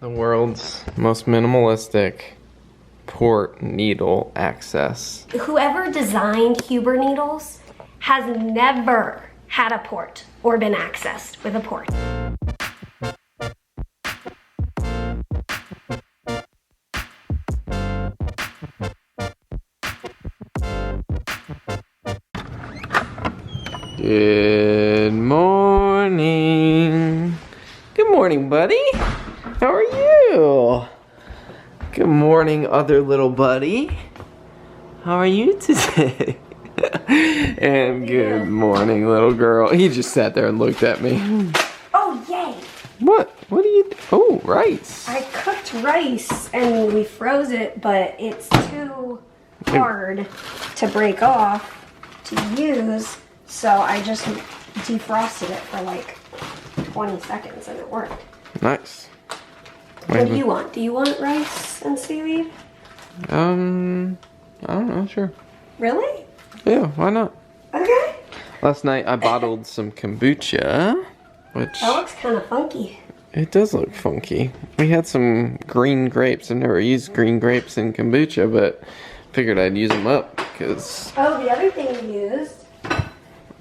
The world's most minimalistic port needle access. Whoever designed Huber needles has never had a port or been accessed with a port. Good morning. Good morning, buddy. How are you? Good morning, other little buddy. How are you today? And good morning, little girl. He just sat there and looked at me. Oh, yay. What? What are you? Oh, rice. I cooked rice and we froze it, but it's too hard to break off to use. So I just defrosted it for like 20 seconds and it worked. Nice. What do you want? Do you want rice and seaweed? I don't know, sure. Really? Yeah, why not? Okay. Last night I bottled some kombucha, which... That looks kind of funky. It does look funky. We had some green grapes. I've never used green grapes in kombucha, but figured I'd use them up because... Oh, the other thing you used...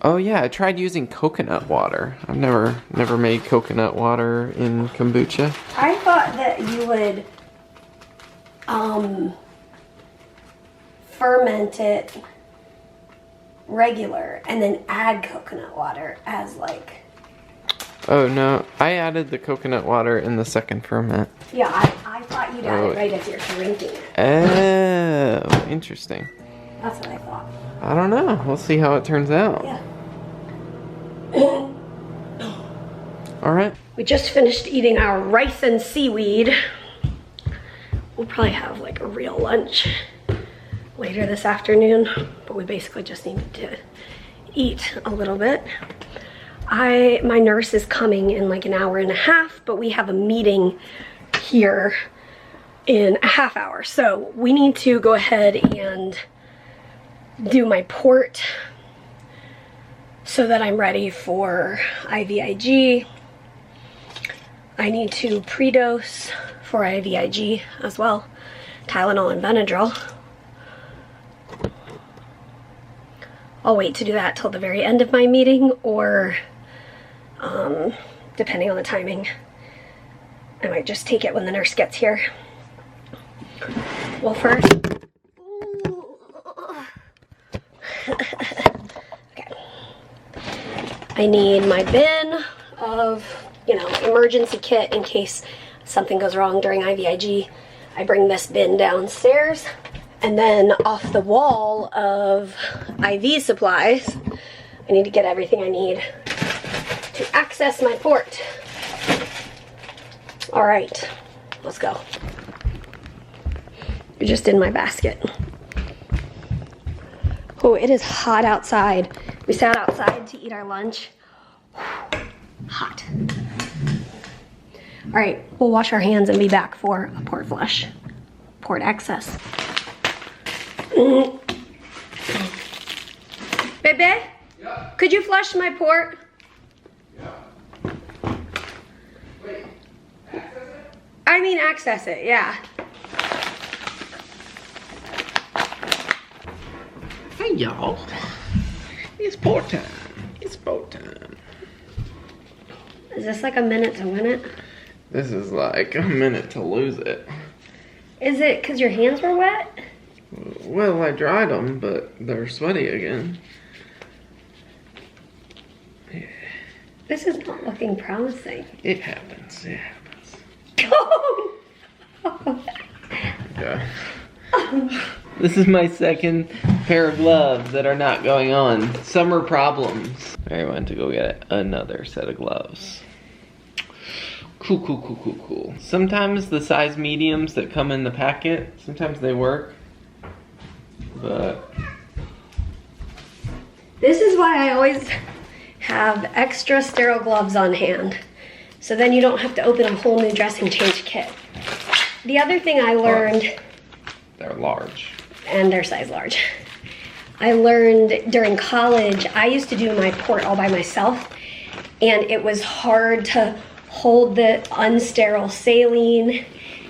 Oh yeah, I tried using coconut water. I've never made coconut water in kombucha. I thought that you would ferment it regular and then add coconut water as like... Oh no, I added the coconut water in the second ferment. Yeah, I thought you'd add it right as you're drinking it. Oh, interesting. That's what I thought. I don't know. We'll see how it turns out. Yeah. All right. We just finished eating our rice and seaweed. We'll probably have like a real lunch later this afternoon, but we basically just needed to eat a little bit. My nurse is coming in like an hour and a half, but we have a meeting here in a half hour. So we need to go ahead and do my port so that I'm ready for IVIG. I need to pre-dose for IVIG as well, Tylenol and Benadryl. I'll wait to do that till the very end of my meeting, or depending on the timing, I might just take it when the nurse gets here. Well, first, okay, I need my bin of, emergency kit in case something goes wrong during IVIG. I bring this bin downstairs, and then off the wall of IV supplies, I need to get everything I need to access my port. All right, let's go. You're just in my basket. Oh, it is hot outside. We sat outside to eat our lunch. Hot. All right, we'll wash our hands and be back for a port flush. Port access. Bebe? Yeah. Could you flush my port? Yeah. Wait, access it? I mean access it, yeah. Hey y'all. It's port time. It's port time. Is this like a minute to win it? This is like a minute to lose it. Is it because your hands were wet? Well, I dried them, but they're sweaty again. Yeah. This is not looking promising. It happens. It happens. Okay. This is my second pair of gloves that are not going on. Summer problems. I went to go get another set of gloves. Cool. Sometimes the size mediums that come in the packet, sometimes they work. But This is why I always have extra sterile gloves on hand. So then you don't have to open a whole new dressing change kit. The other thing I learned... They're large. And they're size large. I learned during college, I used to do my port all by myself, and it was hard to hold the unsterile saline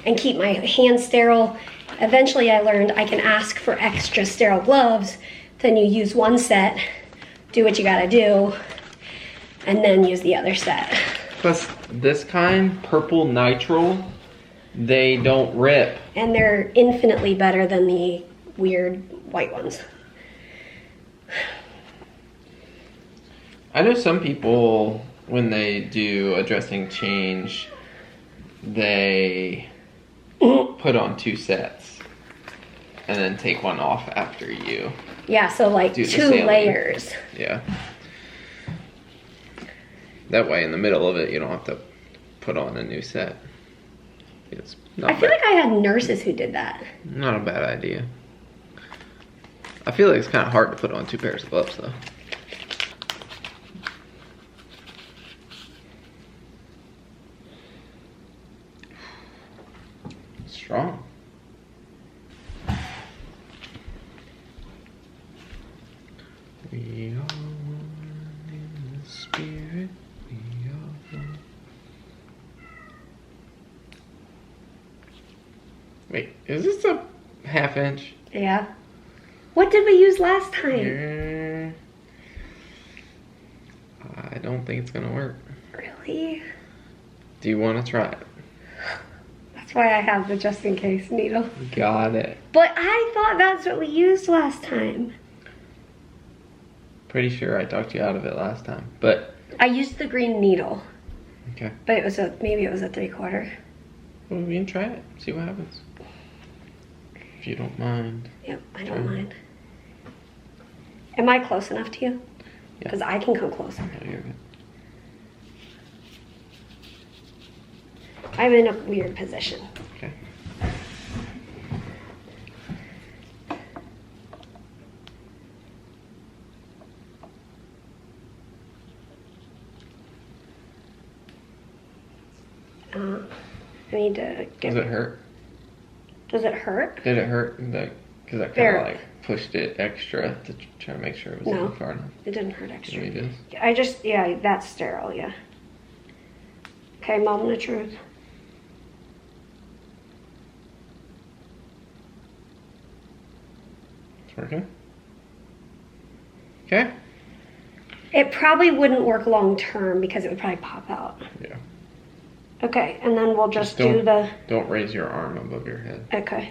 and keep my hands sterile. Eventually I learned I can ask for extra sterile gloves. Then you use one set, do what you gotta do, and then use the other set. Plus, this kind, purple nitrile, they don't rip. And they're infinitely better than the weird white ones. I know some people, when they do a dressing change, they put on 2 sets and then take one off after you. Yeah, so like Do the 2 saline. layers. Yeah. That way, in the middle of it, you don't have to put on a new set. It's not I feel bad. like I had nurses who did that. Not a bad idea. I feel like it's kind of hard to put on 2 pairs of gloves, though. Strong. We are one in the spirit. We are one. Wait, is this a 1/2 inch? Yeah. What did we use last time? Yeah. I don't think it's gonna work. Really? Do you want to try it? That's why I have the just in case needle. Got it. But I thought that's what we used last time. Pretty sure I talked you out of it last time, but I used the green needle, okay. but it was maybe it was a 3/4. Well, we can try it. See what happens. If you don't mind. Yep, I don't mind. Am I close enough to you? Yeah. Because I can come closer. No, you're good. I'm in a weird position. Okay. I need to get. Does it hurt? Does it hurt? Did it hurt? Because I kind of Barely. like pushed it extra to try to make sure it was No. in far enough. It didn't hurt extra. Maybe it is. I just, yeah, that's sterile, yeah. Okay, moment of truth. It's working. Okay. It probably wouldn't work long term because it would probably pop out. Yeah. Okay, and then we'll just do the, Don't raise your arm above your head. okay.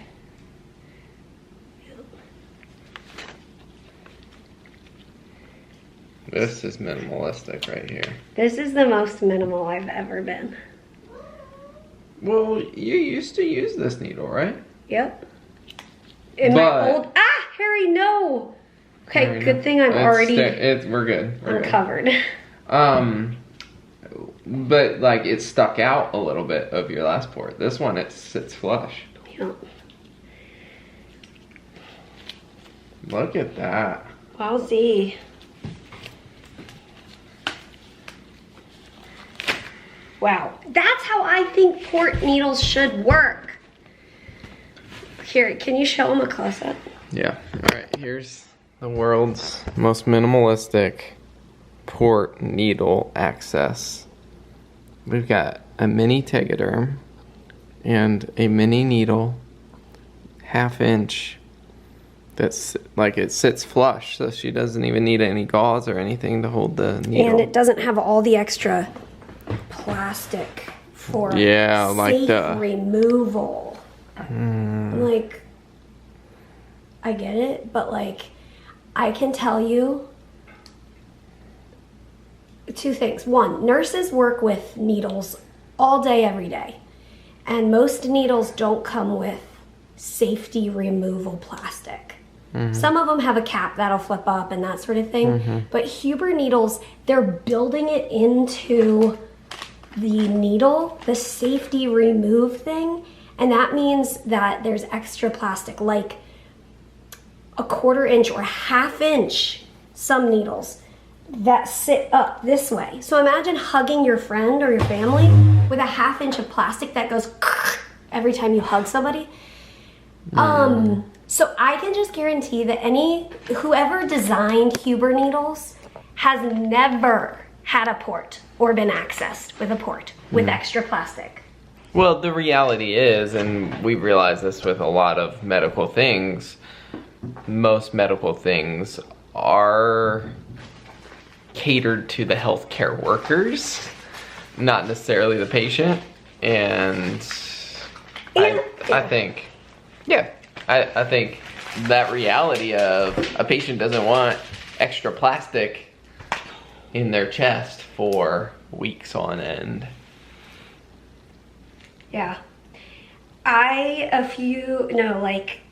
This is minimalistic right here. This is the most minimal I've ever been. Well, you used to use this needle, right? Yep. In But- my old, Harry, no! Okay, There we good go. thing I'm already We're good. We're uncovered. good. But like it stuck out a little bit of your last port. This one, it sits flush. Yep. Look at that. Wowzee. Wow, that's how I think port needles should work. Here, can you show them a close-up? Yeah. All right. Here's the world's most minimalistic port needle access. We've got a mini tegaderm and a mini needle, 1/2 inch. That's like it sits flush, so she doesn't even need any gauze or anything to hold the needle. And it doesn't have all the extra plastic for like safe the removal. Like, I get it, but like, I can tell you 2 things. One, nurses work with needles all day, every day. And most needles don't come with safety removal plastic. Some of them have a cap that'll flip up and that sort of thing. But Huber needles, they're building it into the needle, the safety remove thing. And that means that there's extra plastic, like a 1/4 inch or 1/2 inch, some needles that sit up this way. So imagine hugging your friend or your family with a 1/2 inch of plastic that goes every time you hug somebody. So I can just guarantee that whoever designed Huber needles has never had a port. or been accessed with a port with extra plastic. Well, the reality is, and we realize this with a lot of medical things, most medical things are catered to the healthcare workers, not necessarily the patient. And I think, yeah, I think that reality of a patient doesn't want extra plastic in their chest for weeks on end. Yeah.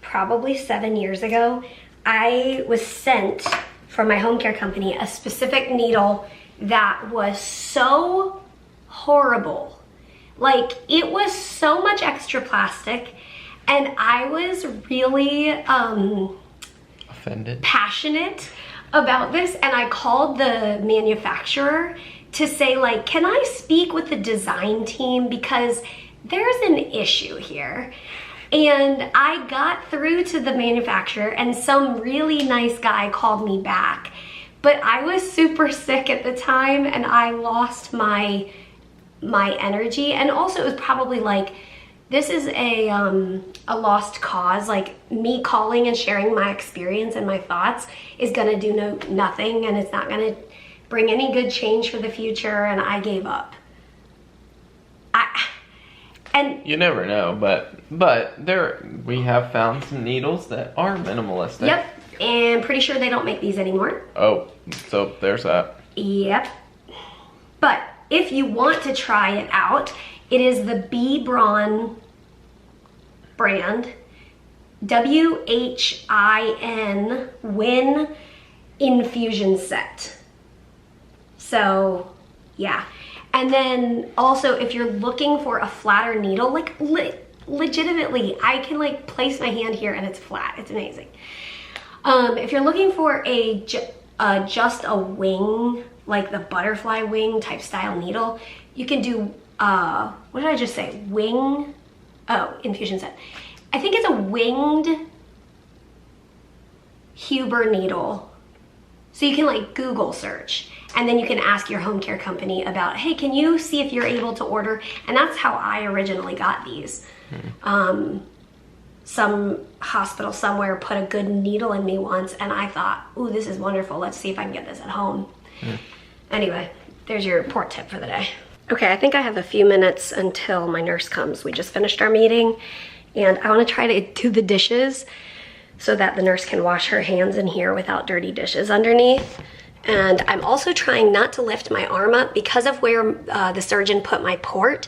Probably 7 years ago, I was sent from my home care company a specific needle that was so horrible. Like, it was so much extra plastic, and I was really Offended? passionate about this, and I called the manufacturer to say, like, can I speak with the design team because there's an issue here. And I got through to the manufacturer, and some really nice guy called me back. But I was super sick at the time, and I lost my energy. And also, it was probably like, this is a lost cause. Like, me calling and sharing my experience and my thoughts is gonna do nothing, and it's not gonna bring any good change for the future, and I gave up. And you never know, but we have found some needles that are minimalistic. Yep, and pretty sure they don't make these anymore. Oh, so there's that. Yep. But if you want to try it out, it is the B. Braun brand, WHIN Win Infusion Set. So, yeah. And then also, if you're looking for a flatter needle, like legitimately, I can like place my hand here and it's flat. It's amazing. If you're looking for just a wing, like the butterfly wing type style needle, you can do, what did I just say? Infusion set. I think it's a winged Huber needle. So you can like Google search, and then you can ask your home care company about, hey, can you see if you're able to order? And that's how I originally got these. Some hospital somewhere put a good needle in me once, and I thought, ooh, this is wonderful. Let's see if I can get this at home. Anyway, there's your port tip for the day. Okay, I think I have a few minutes until my nurse comes. We just finished our meeting, and I want to try to do the dishes so that the nurse can wash her hands in here without dirty dishes underneath. And I'm also trying not to lift my arm up because of where the surgeon put my port.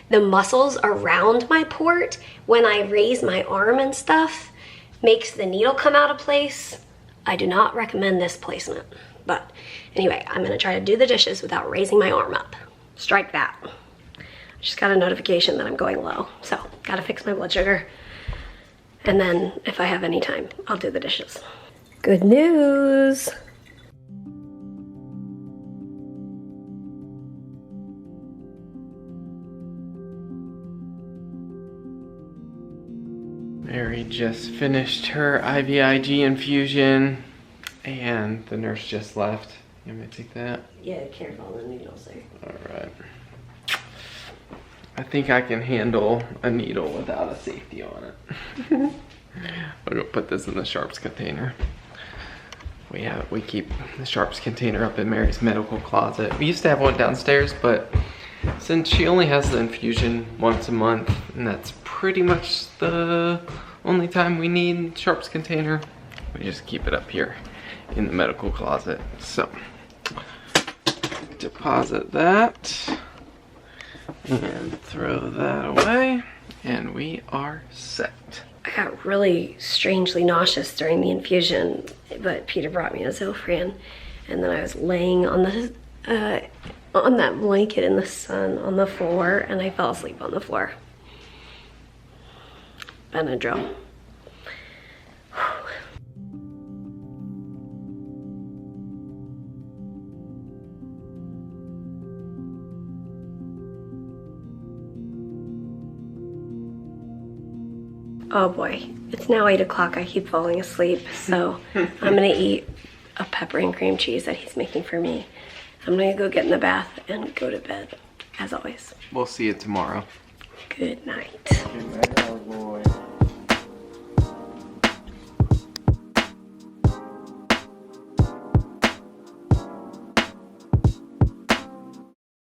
The muscles around my port, when I raise my arm and stuff, makes the needle come out of place. I do not recommend this placement. But anyway, I'm gonna try to do the dishes without raising my arm up. Strike that. I just got a notification that I'm going low. So, gotta fix my blood sugar. And then if I have any time, I'll do the dishes. Good news. Mary just finished her IVIG infusion, and the nurse just left. You want me to take that? Yeah, careful, the needles there. Alright. I think I can handle a needle without a safety on it. I'll go put this in the sharps container. We keep the sharps container up in Mary's medical closet. We used to have one downstairs, but since she only has the infusion once a month, and that's pretty much the only time we need sharps container, we just keep it up here in the medical closet. So, deposit that and throw that away, and we are set. I got really strangely nauseous during the infusion, but Peter brought me a Zofran, and then I was laying on the on that blanket in the sun on the floor, and I fell asleep on the floor. Benadryl. Oh boy, it's now 8 o'clock. I keep falling asleep, so I'm gonna eat a pepper and cream cheese that he's making for me. I'm gonna go get in the bath and go to bed, as always. We'll see you tomorrow. Good night. Good night.